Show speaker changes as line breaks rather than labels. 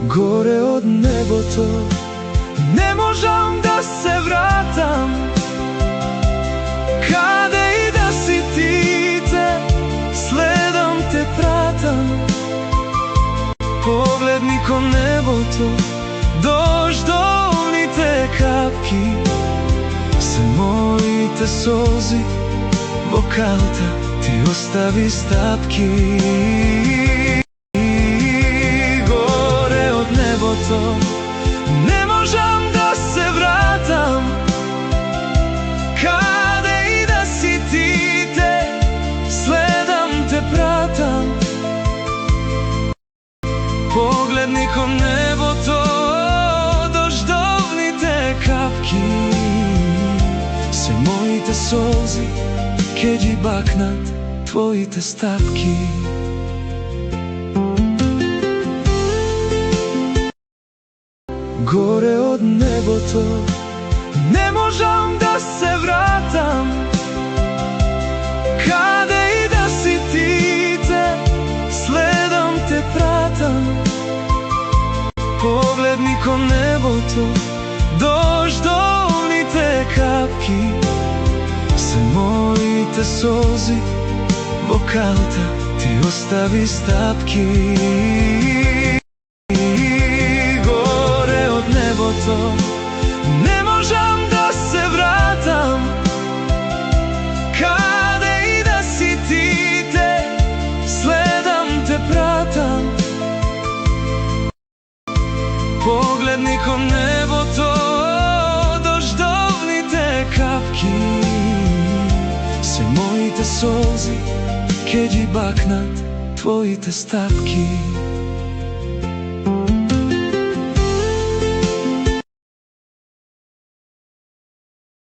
Горе од небото не можам да се вратам. Каде и да си ти, те следам, те пратам. Погледни кон небото, дождовните капки се моите солзи, во канта ти остави стапки. Горе од небото не можам да се вратам. Каде и да си ти, те следам, те пратам. Погледни кон небото, дождовните капки се моите солзи, ке ги бакнат твоите стапки. Горе од небото не можам да се вратам. Каде и да си ти, те следам, те пратам. Погледни кон небото, дождовните капки се моите солзи, во канта ти остави стапки. Горе од небото не можам да се вратам. Каде и да си ти, те следам, те пратам. Погледни кон небото, дождовните капки се моите солзи, ке ги бакнат твоите стапки.